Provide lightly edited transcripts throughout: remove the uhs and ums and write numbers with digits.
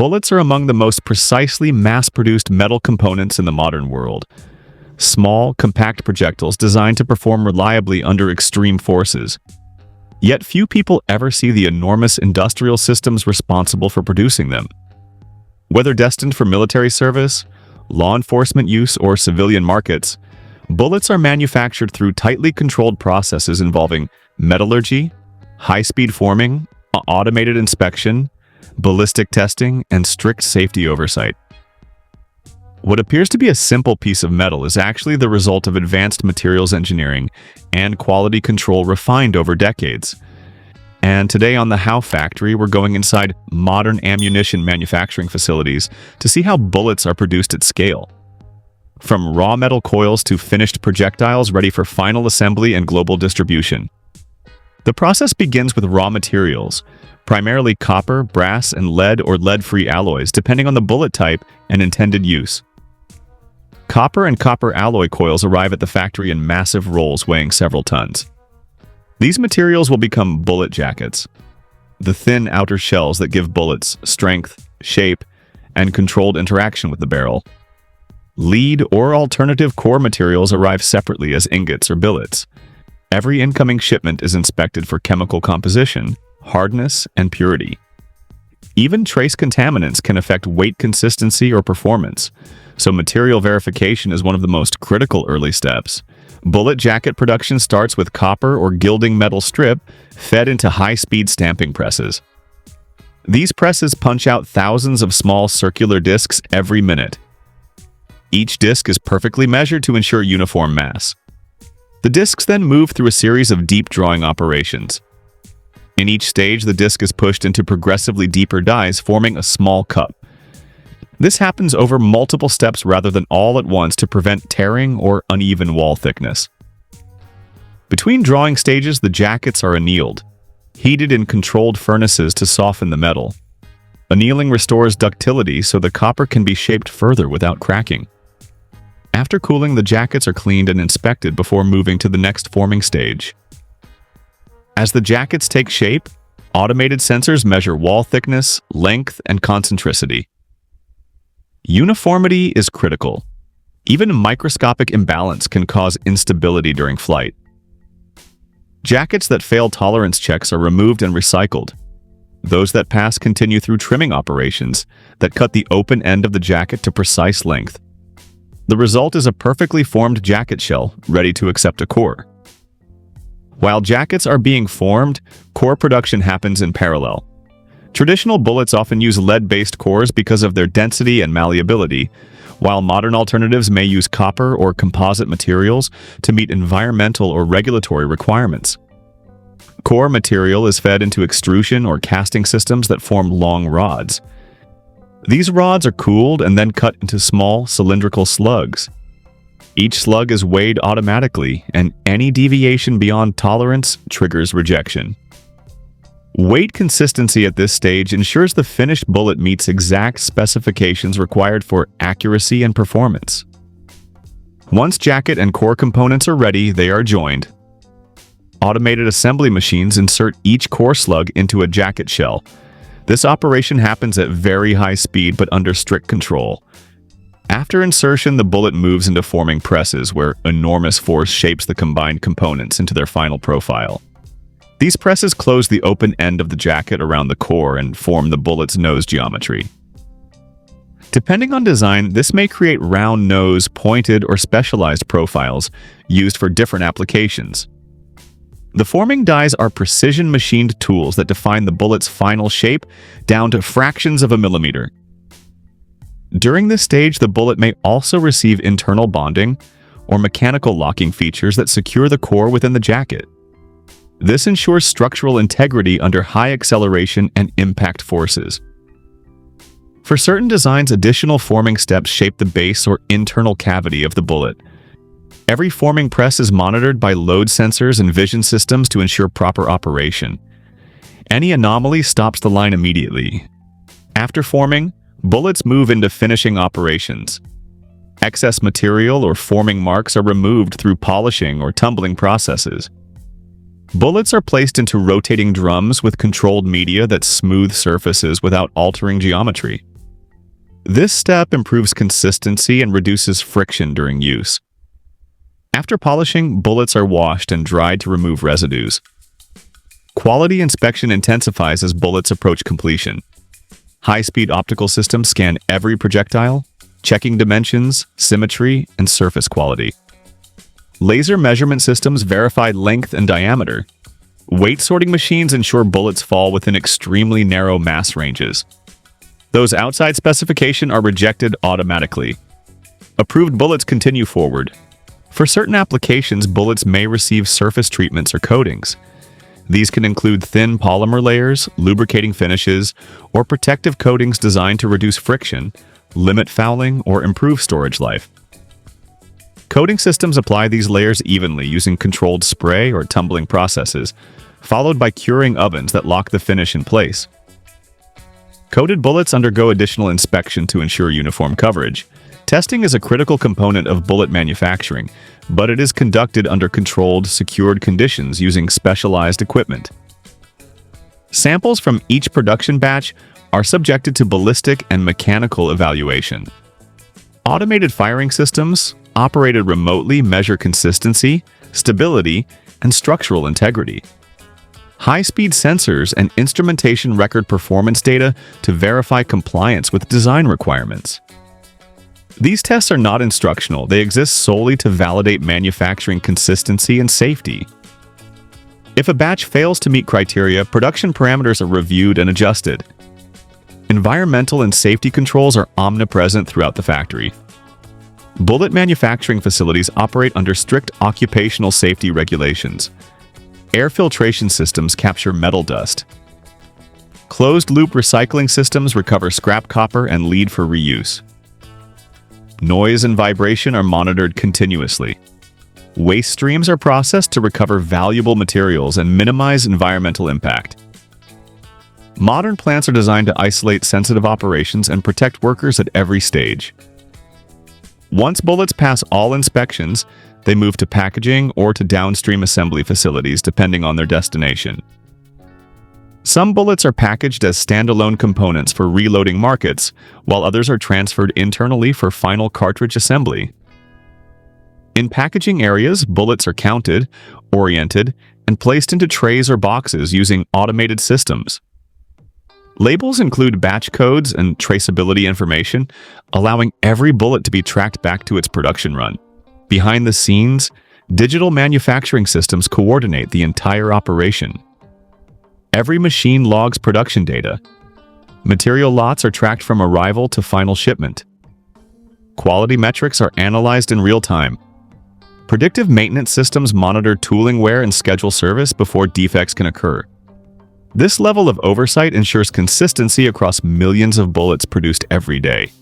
Bullets are among the most precisely mass-produced metal components in the modern world. Small, compact projectiles designed to perform reliably under extreme forces. Yet few people ever see the enormous industrial systems responsible for producing them. Whether destined for military service, law enforcement use, or civilian markets, bullets are manufactured through tightly controlled processes involving metallurgy, high-speed forming, automated inspection, ballistic testing, and strict safety oversight. What appears to be a simple piece of metal is actually the result of advanced materials engineering and quality control refined over decades. And today on the How Factory, we're going inside modern ammunition manufacturing facilities to see how bullets are produced at scale. From raw metal coils to finished projectiles ready for final assembly and global distribution. The process begins with raw materials, primarily copper, brass, and lead or lead-free alloys, depending on the bullet type and intended use. Copper and copper alloy coils arrive at the factory in massive rolls weighing several tons. These materials will become bullet jackets, the thin outer shells that give bullets strength, shape, and controlled interaction with the barrel. Lead or alternative core materials arrive separately as ingots or billets. Every incoming shipment is inspected for chemical composition, hardness, and purity. Even trace contaminants can affect weight consistency or performance, so material verification is one of the most critical early steps. Bullet jacket production starts with copper or gilding metal strip fed into high-speed stamping presses. These presses punch out thousands of small circular discs every minute. Each disc is perfectly measured to ensure uniform mass. The discs then move through a series of deep drawing operations. In each stage, the disc is pushed into progressively deeper dies, forming a small cup. This happens over multiple steps rather than all at once to prevent tearing or uneven wall thickness. Between drawing stages, the jackets are annealed, heated in controlled furnaces to soften the metal. Annealing restores ductility so the copper can be shaped further without cracking. After cooling, the jackets are cleaned and inspected before moving to the next forming stage. As the jackets take shape, automated sensors measure wall thickness, length, and concentricity. Uniformity is critical. Even a microscopic imbalance can cause instability during flight. Jackets that fail tolerance checks are removed and recycled. Those that pass continue through trimming operations that cut the open end of the jacket to precise length. The result is a perfectly formed jacket shell, ready to accept a core. While jackets are being formed, core production happens in parallel. Traditional bullets often use lead-based cores because of their density and malleability, while modern alternatives may use copper or composite materials to meet environmental or regulatory requirements. Core material is fed into extrusion or casting systems that form long rods. These rods are cooled and then cut into small, cylindrical slugs. Each slug is weighed automatically, and any deviation beyond tolerance triggers rejection. Weight consistency at this stage ensures the finished bullet meets exact specifications required for accuracy and performance. Once jacket and core components are ready, they are joined. Automated assembly machines insert each core slug into a jacket shell. This operation happens at very high speed but under strict control. After insertion, the bullet moves into forming presses where enormous force shapes the combined components into their final profile. These presses close the open end of the jacket around the core and form the bullet's nose geometry. Depending on design, this may create round nose, pointed, or specialized profiles used for different applications. The forming dies are precision-machined tools that define the bullet's final shape down to fractions of a millimeter. During this stage, the bullet may also receive internal bonding or mechanical locking features that secure the core within the jacket. This ensures structural integrity under high acceleration and impact forces. For certain designs, additional forming steps shape the base or internal cavity of the bullet. Every forming press is monitored by load sensors and vision systems to ensure proper operation. Any anomaly stops the line immediately. After forming, bullets move into finishing operations. Excess material or forming marks are removed through polishing or tumbling processes. Bullets are placed into rotating drums with controlled media that smooth surfaces without altering geometry. This step improves consistency and reduces friction during use. After polishing, bullets are washed and dried to remove residues. Quality inspection intensifies as bullets approach completion. High-speed optical systems scan every projectile, checking dimensions, symmetry, and surface quality. Laser measurement systems verify length and diameter. Weight sorting machines ensure bullets fall within extremely narrow mass ranges. Those outside specification are rejected automatically. Approved bullets continue forward. For certain applications, bullets may receive surface treatments or coatings. These can include thin polymer layers, lubricating finishes, or protective coatings designed to reduce friction, limit fouling, or improve storage life. Coating systems apply these layers evenly using controlled spray or tumbling processes, followed by curing ovens that lock the finish in place. Coated bullets undergo additional inspection to ensure uniform coverage. Testing is a critical component of bullet manufacturing, but it is conducted under controlled, secured conditions using specialized equipment. Samples from each production batch are subjected to ballistic and mechanical evaluation. Automated firing systems, operated remotely, measure consistency, stability, and structural integrity. High-speed sensors and instrumentation record performance data to verify compliance with design requirements. These tests are not instructional, they exist solely to validate manufacturing consistency and safety. If a batch fails to meet criteria, production parameters are reviewed and adjusted. Environmental and safety controls are omnipresent throughout the factory. Bullet manufacturing facilities operate under strict occupational safety regulations. Air filtration systems capture metal dust. Closed-loop recycling systems recover scrap copper and lead for reuse. Noise and vibration are monitored continuously. Waste streams are processed to recover valuable materials and minimize environmental impact. Modern plants are designed to isolate sensitive operations and protect workers at every stage. Once bullets pass all inspections, they move to packaging or to downstream assembly facilities depending on their destination. Some bullets are packaged as standalone components for reloading markets, while others are transferred internally for final cartridge assembly. In packaging areas, bullets are counted, oriented, and placed into trays or boxes using automated systems. Labels include batch codes and traceability information, allowing every bullet to be tracked back to its production run. Behind the scenes, digital manufacturing systems coordinate the entire operation. Every machine logs production data. Material lots are tracked from arrival to final shipment. Quality metrics are analyzed in real time. Predictive maintenance systems monitor tooling wear and schedule service before defects can occur. This level of oversight ensures consistency across millions of bullets produced every day.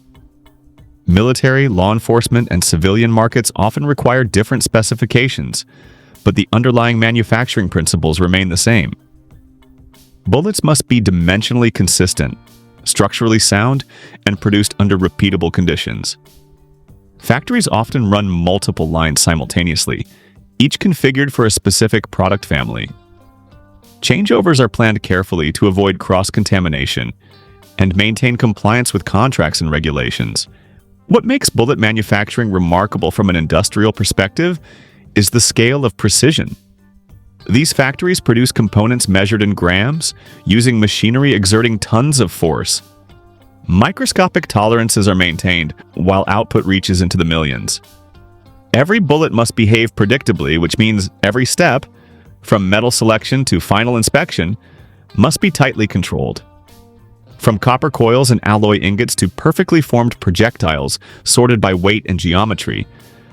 Military, law enforcement, and civilian markets often require different specifications, but the underlying manufacturing principles remain the same. Bullets must be dimensionally consistent, structurally sound, and produced under repeatable conditions. Factories often run multiple lines simultaneously, each configured for a specific product family. Changeovers are planned carefully to avoid cross-contamination and maintain compliance with contracts and regulations. What makes bullet manufacturing remarkable from an industrial perspective is the scale of precision. These factories produce components measured in grams, using machinery exerting tons of force. Microscopic tolerances are maintained, while output reaches into the millions. Every bullet must behave predictably, which means every step, from metal selection to final inspection, must be tightly controlled. From copper coils and alloy ingots to perfectly formed projectiles sorted by weight and geometry,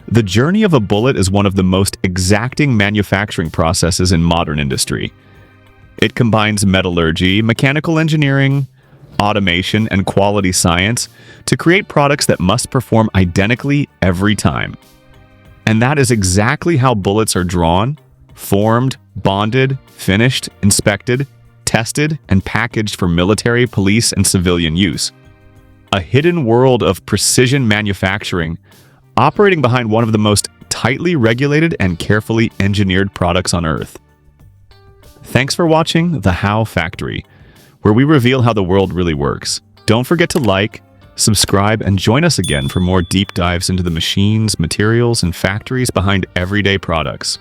the journey of a bullet is one of the most exacting manufacturing processes in modern industry. It combines metallurgy, mechanical engineering, automation, and quality science to create products that must perform identically every time. And that is exactly how bullets are drawn, formed, bonded, finished, inspected, tested, and packaged for military, police, and civilian use. A hidden world of precision manufacturing, operating behind one of the most tightly regulated and carefully engineered products on Earth. Thanks for watching The How Factory, where we reveal how the world really works. Don't forget to like, Subscribe and join us again for more deep dives into the machines, materials, and factories behind everyday products.